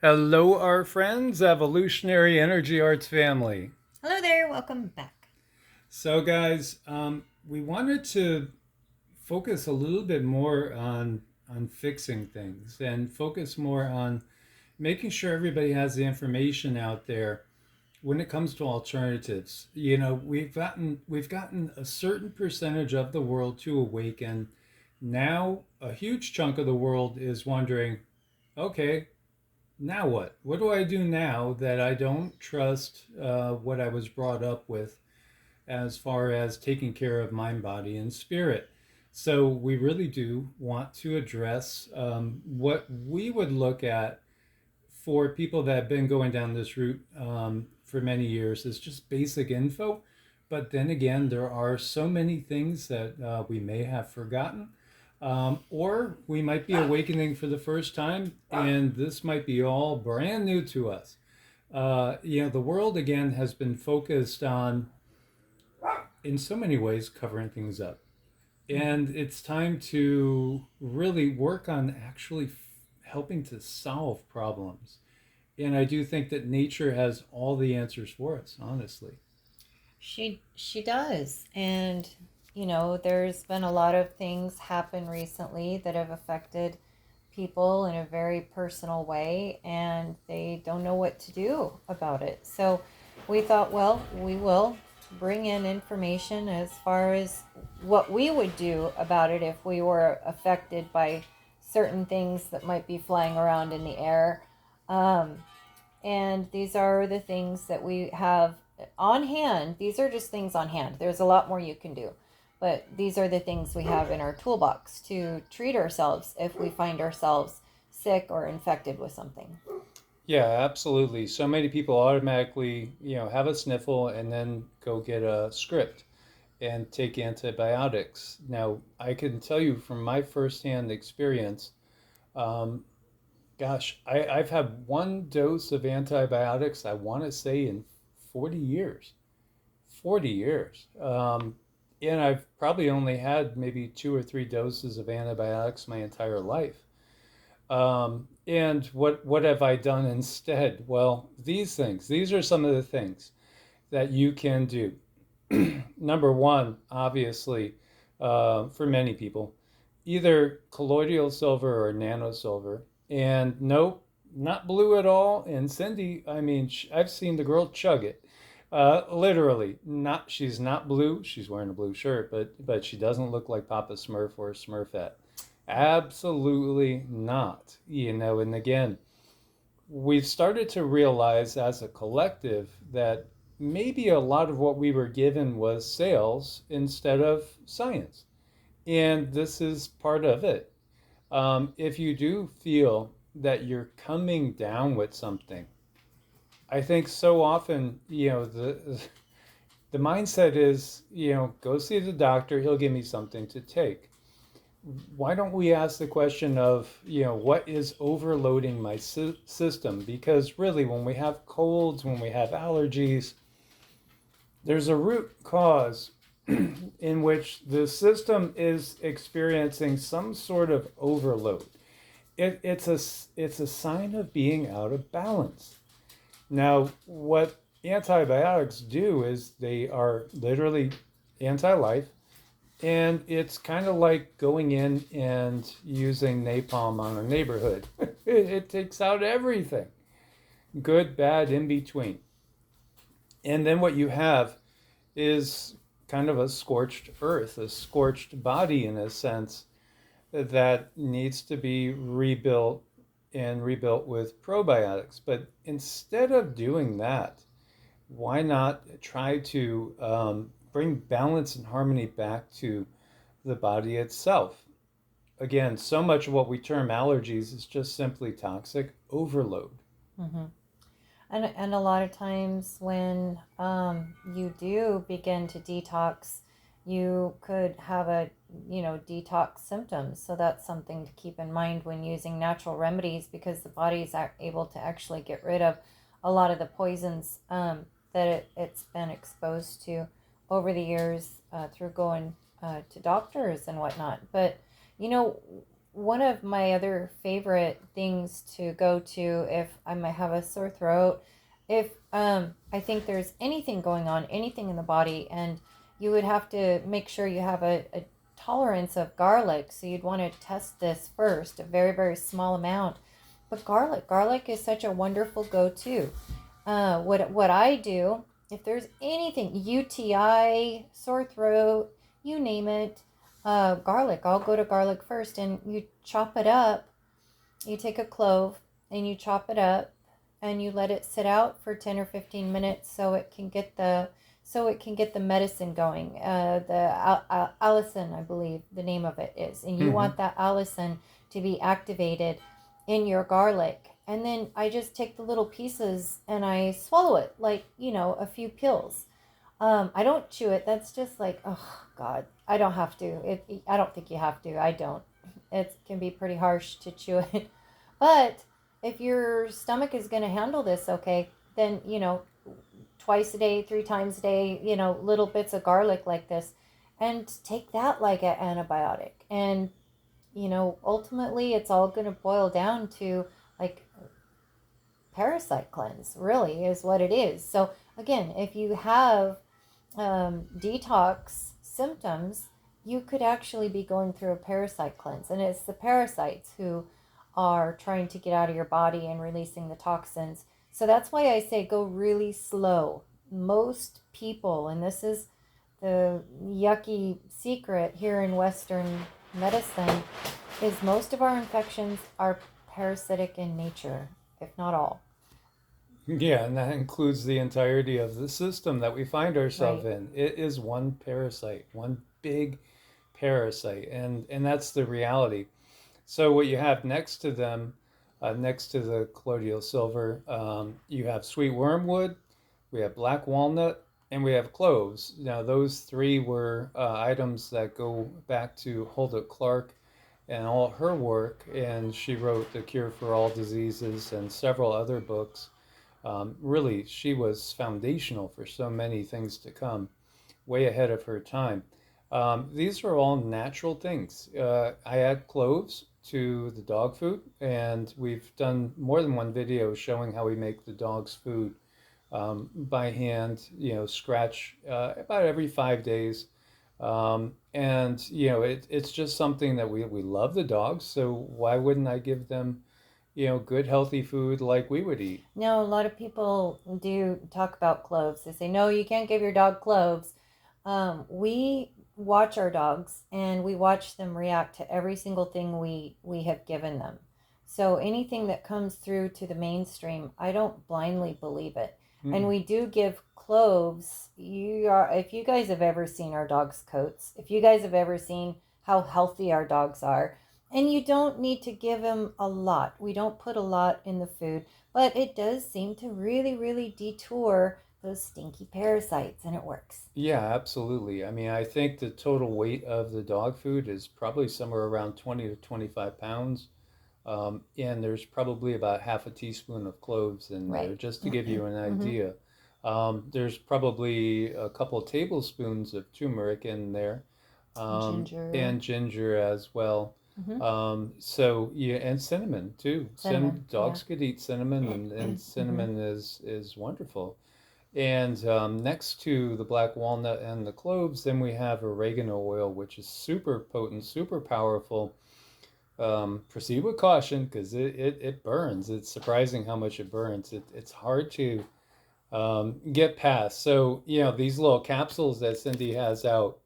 Hello, our friends, Evolutionary Energy Arts family. Hello there, welcome back. So, guys, we wanted to focus a little bit more on fixing things and focus more on making sure everybody has the information out there when it comes to alternatives. You know, we've gotten a certain percentage of the world to awaken. Now, a huge chunk of the world is wondering, okay, now what? What do I do now that I don't trust what I was brought up with as far as taking care of mind, body, and spirit? So we really do want to address what we would look at for people that have been going down this route for many years is just basic info. But then again, there are so many things that we may have forgotten, or we might be awakening for the first time, and this might be all brand new to us. The world again has been focused on, in so many ways, covering things up. And it's time to really work on actually helping to solve problems. And I do think that nature has all the answers for us, honestly. She does. And there's been a lot of things happen recently that have affected people in a very personal way and they don't know what to do about it. So we thought, well, we will bring in information as far as what we would do about it if we were affected by certain things that might be flying around in the air. Um, and these are the things that we have on hand. These are just things on hand. There's a lot more you can do, but these are the things we have in our toolbox to treat ourselves if we find ourselves sick or infected with something. Yeah, absolutely. So many people automatically, have a sniffle and then go get a script and take antibiotics. Now, I can tell you from my firsthand experience, um, gosh, I've had one dose of antibiotics, I want to say, in 40 years. 40 years. And I've probably only had maybe 2 or 3 doses of antibiotics my entire life. And what have I done instead? Well, these are some of the things that you can do. Number one, obviously, for many people, either colloidal silver or nano silver. And nope, not blue at all. And Cindy, I mean, I've seen the girl chug it. Literally, not. She's not blue. She's wearing a blue shirt, but she doesn't look like Papa Smurf or Smurfette. Absolutely not. And again, we've started to realize as a collective that maybe a lot of what we were given was sales instead of science. And this is part of it. If you do feel that you're coming down with something, I think so often, the mindset is, go see the doctor, he'll give me something to take. Why don't we ask the question of, what is overloading my system? Because really, when we have colds, when we have allergies, there's a root cause in which the system is experiencing some sort of overload. It's a sign of being out of balance. Now, what antibiotics do is they are literally anti-life, and it's kind of like going in and using napalm on a neighborhood. It takes out everything, good, bad, in between. And then what you have is kind of a scorched earth, a scorched body in a sense that needs to be rebuilt and rebuilt with probiotics. But instead of doing that, why not try to bring balance and harmony back to the body itself? Again, so much of what we term allergies is just simply toxic overload. Mm-hmm. And a lot of times when you do begin to detox, you could have detox symptoms. So that's something to keep in mind when using natural remedies, because the body is able to actually get rid of a lot of the poisons that it's been exposed to over the years through going to doctors and whatnot. But you know, one of my other favorite things to go to if I might have a sore throat, if I think there's anything going on, anything in the body, and you would have to make sure you have a tolerance of garlic. So you'd want to test this first, a very, very small amount. But garlic is such a wonderful go-to. What I do, if there's anything, UTI, sore throat, you name it, garlic. I'll go to garlic first, and you chop it up. You take a clove and you chop it up, and you let it sit out for 10 or 15 minutes so it can get the medicine going. The allicin, I believe the name of it is, and you want that allicin to be activated in your garlic. And then I just take the little pieces and I swallow it like, a few pills. I don't chew it. That's just like, oh God, I don't have to. I don't think you have to. I don't. It can be pretty harsh to chew it. But if your stomach is going to handle this okay, then, twice a day, 3 times a day, little bits of garlic like this, and take that like an antibiotic. And, ultimately it's all going to boil down to like parasite cleanse, really, is what it is. So again, if you have detox symptoms, you could actually be going through a parasite cleanse. And it's the parasites who are trying to get out of your body and releasing the toxins. So that's why I say go really slow. Most people, and this is the yucky secret here in Western medicine, is most of our infections are parasitic in nature, if not all. Yeah, and that includes the entirety of the system that we find ourselves Right. in. It is one parasite, one big parasite, and that's the reality. So what you have next to them, next to the colloidal silver, you have sweet wormwood, we have black walnut, and we have cloves. Now those three were items that go back to Hulda Clark and all her work, and she wrote The Cure for All Diseases and several other books. Really, she was foundational for so many things to come, way ahead of her time. These are all natural things. I add cloves to the dog food, and we've done more than one video showing how we make the dog's food by hand, scratch about every 5 days. And, it's just something that we love the dogs, so why wouldn't I give them, good healthy food like we would eat? No, a lot of people do talk about cloves. They say, no, you can't give your dog cloves. We watch our dogs and we watch them react to every single thing we have given them. So anything that comes through to the mainstream, I don't blindly believe it. And Mm. we do give cloves. If you guys have ever seen our dogs' coats, if you guys have ever seen how healthy our dogs are, and you don't need to give them a lot. We don't put a lot in the food, but it does seem to really, really detour those stinky parasites, and it works. Yeah, absolutely. I mean, I think the total weight of the dog food is probably somewhere around 20 to 25 pounds. And there's probably about half a teaspoon of cloves in there, Right. just to give you an Mm-hmm. idea. There's probably a couple of tablespoons of turmeric in there, Ginger. and ginger as well. Mm-hmm. So yeah, and cinnamon too. Cinnamon. Yeah. Dogs could eat cinnamon, and Mm-hmm. cinnamon is wonderful. And next to the black walnut and the cloves, then we have oregano oil, which is super potent, super powerful. Proceed with caution because it burns. It's surprising how much it burns. It's hard to get past. So, these little capsules that Cindy has out,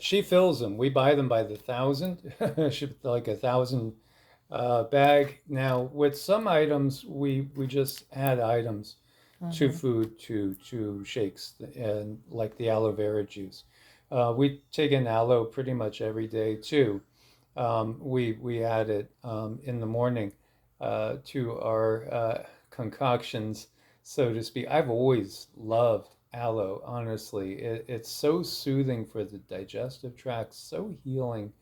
she fills them. We buy them by the thousand, she like 1,000 bag. Now, with some items, we just add items to Mm-hmm. food, to shakes, and like the aloe vera juice. We take in aloe pretty much every day too. We add it in the morning to our concoctions, so to speak. I've always loved aloe. Honestly, it's so soothing for the digestive tract, so healing.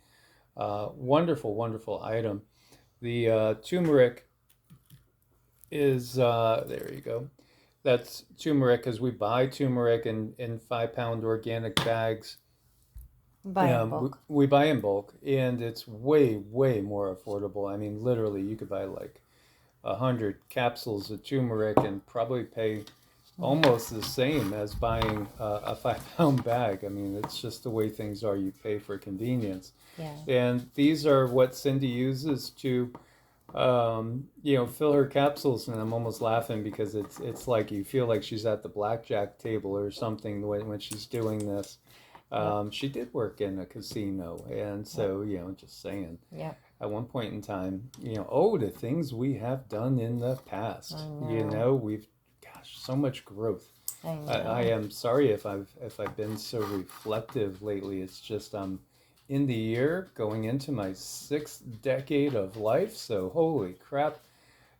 Wonderful, wonderful item. The turmeric is there. You go. That's turmeric because we buy turmeric in 5 pound organic bags. Buy in bulk. We buy in bulk, and it's way, way more affordable. I mean, literally, you could buy like 100 capsules of turmeric and probably pay almost the same as buying a 5 pound bag. I mean, it's just the way things are. You pay for convenience. Yeah. And these are what Cindy uses to, fill her capsules. And I'm almost laughing because it's like you feel like she's at the blackjack table or something when she's doing this. Yep. She did work in a casino. And so, just saying. Yeah. At one point in time, the things we have done in the past. I know. We've, gosh, so much growth. I know. I am sorry if I've been so reflective lately. It's just I'm in the year going into my 6th decade of life. So holy crap,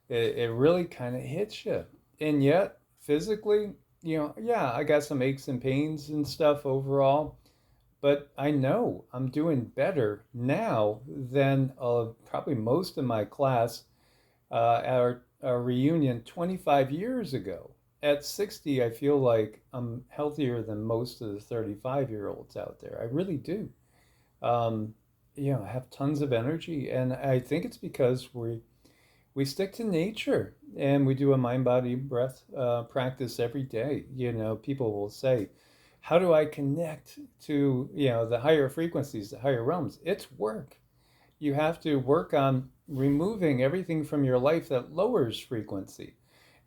it really kind of hits you. And yet physically, I got some aches and pains and stuff overall. But I know I'm doing better now than probably most of my class at our reunion 25 years ago. At 60, I feel like I'm healthier than most of the 35-year-olds out there. I really do. Um, I have tons of energy, and I think it's because we stick to nature and we do a mind body breath practice every day. People will say, how do I connect to the higher frequencies, the higher realms? It's work. You have to work on removing everything from your life that lowers frequency.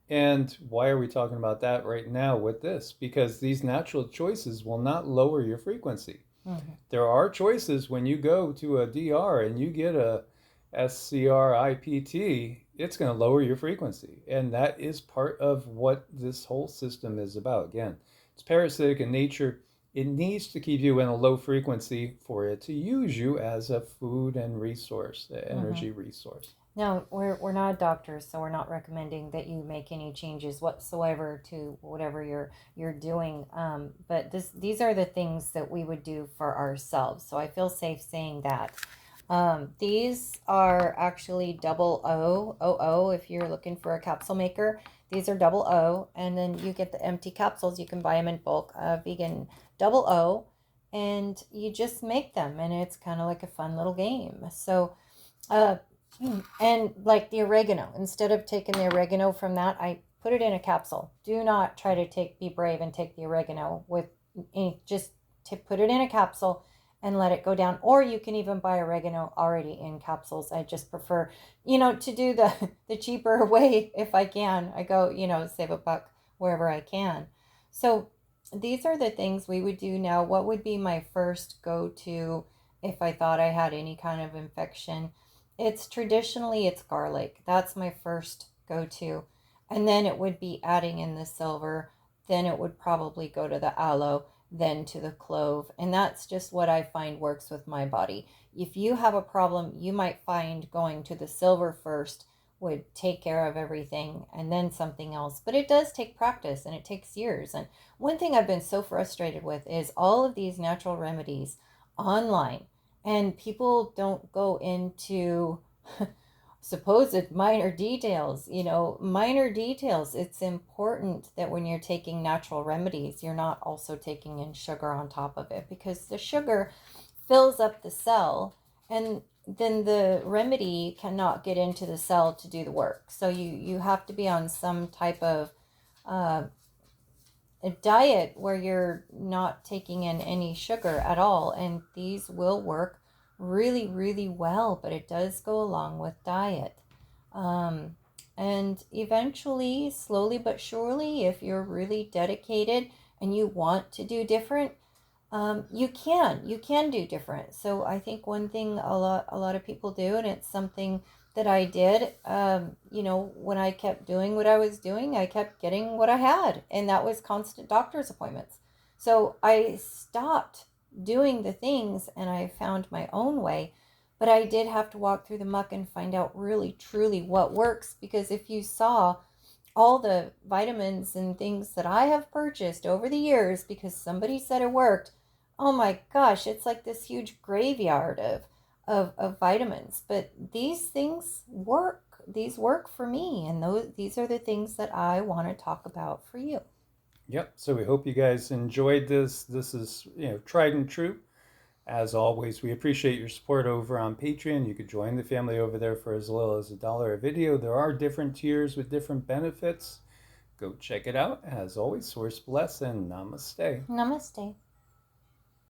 And why are we talking about that right now with this? Because these natural choices will not lower your frequency. Mm-hmm. There are choices when you go to a DR and you get a SCRIPT, it's going to lower your frequency. And that is part of what this whole system is about. Again, it's parasitic in nature. It needs to keep you in a low frequency for it to use you as a food and resource, energy resource. No, we're not doctors, so we're not recommending that you make any changes whatsoever to whatever you're doing. But these are the things that we would do for ourselves. So I feel safe saying that. These are actually double O if you're looking for a capsule maker. These are double O, and then you get the empty capsules. You can buy them in bulk, vegan double O, and you just make them, and it's kind of like a fun little game. So, and like the oregano, instead of taking the oregano from that, I put it in a capsule. Do not try to be brave and take the oregano with just to put it in a capsule and let it go down. Or you can even buy oregano already in capsules. I just prefer, to do the cheaper way if I can. I go, save $1 wherever I can. So these are the things we would do now. What would be my first go-to if I thought I had any kind of infection? Traditionally it's garlic. That's my first go-to. And then it would be adding in the silver. Then it would probably go to the aloe, then to the clove. And that's just what I find works with my body. If you have a problem, you might find going to the silver first would take care of everything and then something else. But it does take practice and it takes years. And one thing I've been so frustrated with is all of these natural remedies online, and people don't go into supposed minor details. Minor details. It's important that when you're taking natural remedies, you're not also taking in sugar on top of it, because the sugar fills up the cell, and then the remedy cannot get into the cell to do the work. So you have to be on some type of a diet where you're not taking in any sugar at all, and these will work really, really well, but it does go along with diet. And eventually, slowly but surely, if you're really dedicated and you want to do different, you can do different. So I think one thing a lot of people do, and it's something that I did, when I kept doing what I was doing, I kept getting what I had, and that was constant doctor's appointments. So I stopped doing the things and I found my own way, but I did have to walk through the muck and find out really truly what works, because if you saw all the vitamins and things that I have purchased over the years because somebody said it worked, oh my gosh, it's like this huge graveyard of vitamins. But these things work. These work for me, and these are the things that I want to talk about for you. Yep. So we hope you guys enjoyed this. This is, tried and true. As always, we appreciate your support over on Patreon. You could join the family over there for as little as $1 a video. There are different tiers with different benefits. Go check it out. As always, source bless and namaste. Namaste.